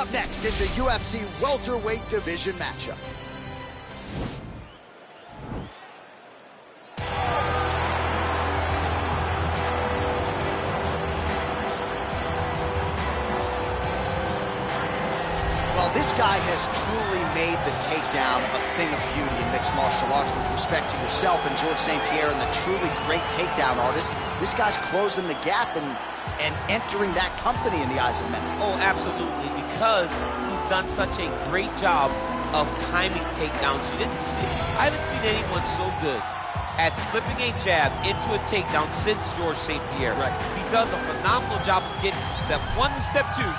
Up next, it's a UFC welterweight division matchup. Well, this guy has truly made the takedown a thing of beauty in mixed martial arts with respect to yourself and George St. Pierre and the truly great takedown artists. This guy's closing the gap and entering that company in the eyes of many. Oh, absolutely, because he's done such a great job of timing takedowns. I haven't seen anyone so good at slipping a jab into a takedown since George St. Pierre. Right. He does a phenomenal job of getting from step one to step two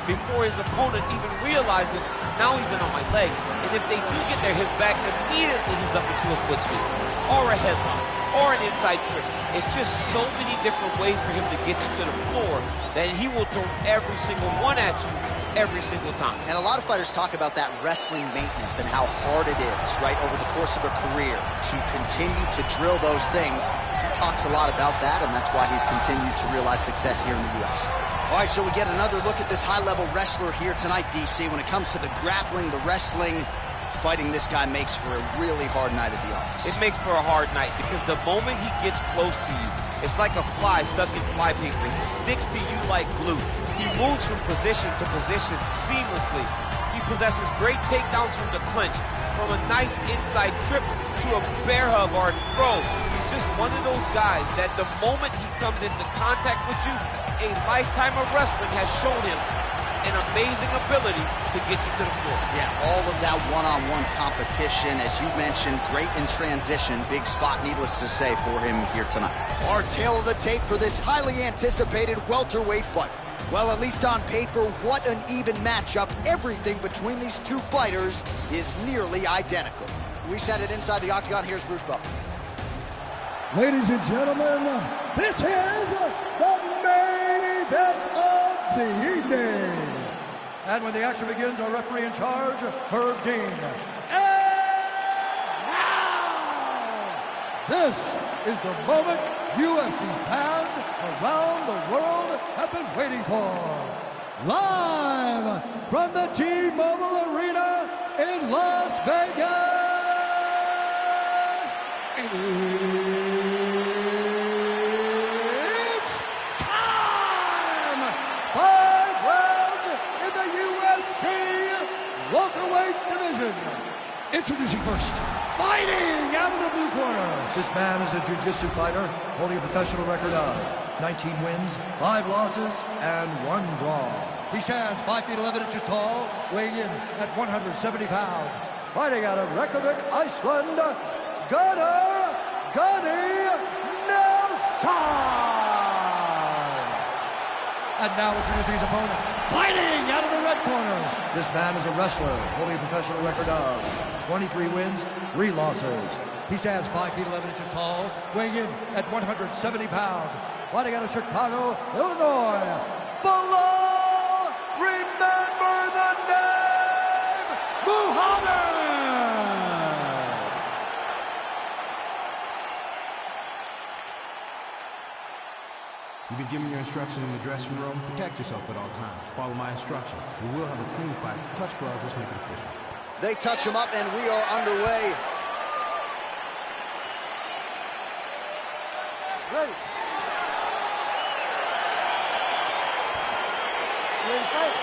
before his opponent even realizes, now he's in on my leg. And if they do get their hip back, immediately he's up into a foot sweep, or a headlock, or an inside trick. It's just so many different ways for him to get you to the floor that he will throw every single one at you every single time. And a lot of fighters talk about that wrestling maintenance and how hard it is, right, over the course of a career to continue to drill those things. He talks a lot about that, and that's why he's continued to realize success here in the UFC. All right, so we get another look at this high-level wrestler here tonight, DC. When it comes to the grappling, the wrestling, fighting this guy makes for a really hard night at the office. It makes for a hard night because the moment he gets close to you, it's like a fly stuck in flypaper. He sticks to you like glue. He moves from position to position seamlessly. He possesses great takedowns from the clinch, from a nice inside trip to a bear hug or a throw. He's just one of those guys that the moment he comes into contact with you, a lifetime of wrestling has shown him an amazing ability to get you to the floor. Yeah, all of that one-on-one competition, as you mentioned, great in transition. Big spot, needless to say, for him here tonight. Our tail of the tape for this highly anticipated welterweight fight. Well, at least on paper, what an even matchup. Everything between these two fighters is nearly identical. We send it inside the octagon. Here's Bruce Buffer. Ladies and gentlemen, this is the main event of the evening. And when the action begins, our referee in charge, Herb Dean. And now, this is the moment UFC fans around the world have been waiting for. Live from the T-Mobile Arena in Las Vegas. It's time! 5 rounds in the UFC welterweight division. Introducing first, fighting out of the blue corner. This man is a jiu-jitsu fighter holding a professional record of 19 wins, 5 losses, and 1 draw. He stands 5 feet 11 inches tall, weighing in at 170 pounds. Fighting out of Reykjavik, Iceland, Gunnar Nelson! And now introducing his opponent, fighting out of the red corner. This man is a wrestler, holding a professional record of 23 wins, 3 losses. He stands 5 feet 11 inches tall, weighing in at 170 pounds. Fighting out of Chicago, Illinois, Belal, remember the name, Muhammad! You've been given your instructions in the dressing room. Protect yourself at all times. Follow my instructions. We will have a clean fight. Touch gloves. Let's make it official. They touch him up, and we are underway. Ready. Ready to fight.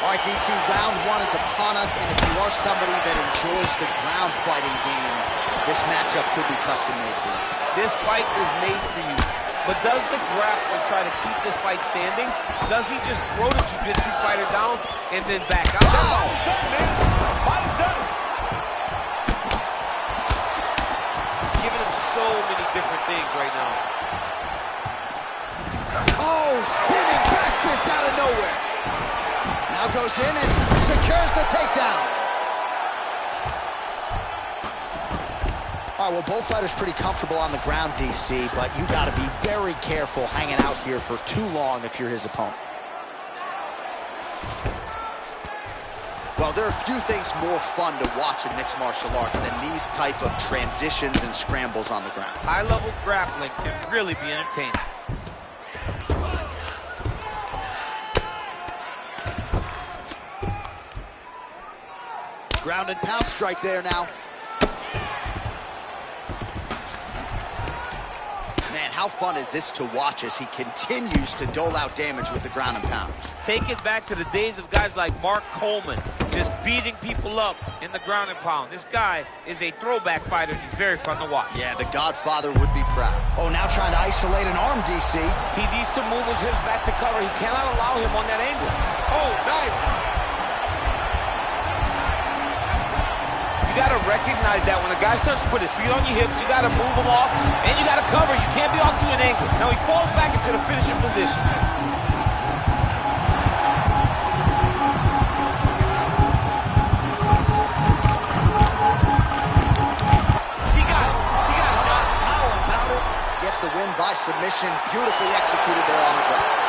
All right, DC, round 1 is upon us, and if you are somebody that enjoys the ground fighting game, this matchup could be custom-made for you. This fight is made for you. But does the grappler try to keep this fight standing? Does he just throw the jiu-jitsu fighter down and then back out? Wow. That body's done, man. Body's done. He's giving him so many different things right now. Oh, spinning back fist out of nowhere. Now goes in and secures the takedown. All right, well, both fighters pretty comfortable on the ground, DC, but you got to be very careful hanging out here for too long if you're his opponent. Well, there are few things more fun to watch in mixed martial arts than these type of transitions and scrambles on the ground. High-level grappling can really be entertaining. Ground and pound strike there now. Man, how fun is this to watch as he continues to dole out damage with the ground and pound. Take it back to the days of guys like Mark Coleman, just beating people up in the ground and pound. This guy is a throwback fighter. He's very fun to watch. Yeah, the Godfather would be proud. Oh, now trying to isolate an arm, DC. He needs to move his hips back to cover. He cannot allow him on that angle. Oh, nice. You got to recognize that when a guy starts to put his feet on your hips, you got to move him off, and you got to cover. You can't be off to an angle. Now he falls back into the finishing position. He got it, John. How about it? Gets the win by submission. Beautifully executed there on the ground.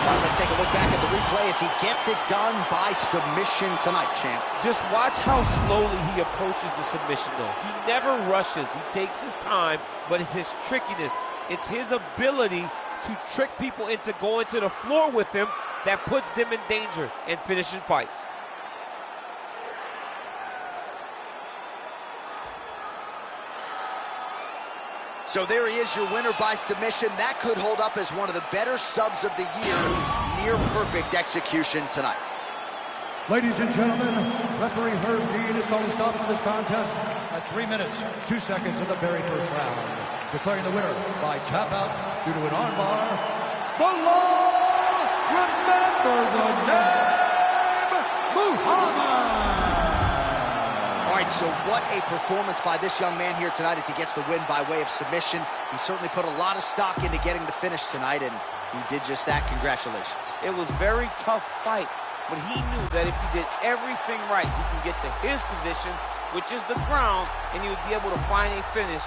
Let's take a look back at the replay as he gets it done by submission tonight, champ. Just watch how slowly he approaches the submission, though. He never rushes. He takes his time, but it's his trickiness. It's his ability to trick people into going to the floor with him that puts them in danger and finishing fights. So there he is, your winner by submission. That could hold up as one of the better subs of the year. Near perfect execution tonight. Ladies and gentlemen, referee Herb Dean is going to stop to this contest at 3 minutes, 2 seconds of the very first round, declaring the winner by tap out due to an armbar. Belal, remember the name, Muhammad. All right, so what a performance by this young man here tonight as he gets the win by way of submission. He certainly put a lot of stock into getting the finish tonight, and he did just that. Congratulations. It was a very tough fight, but he knew that if he did everything right, he can get to his position, which is the ground, and he would be able to find a finish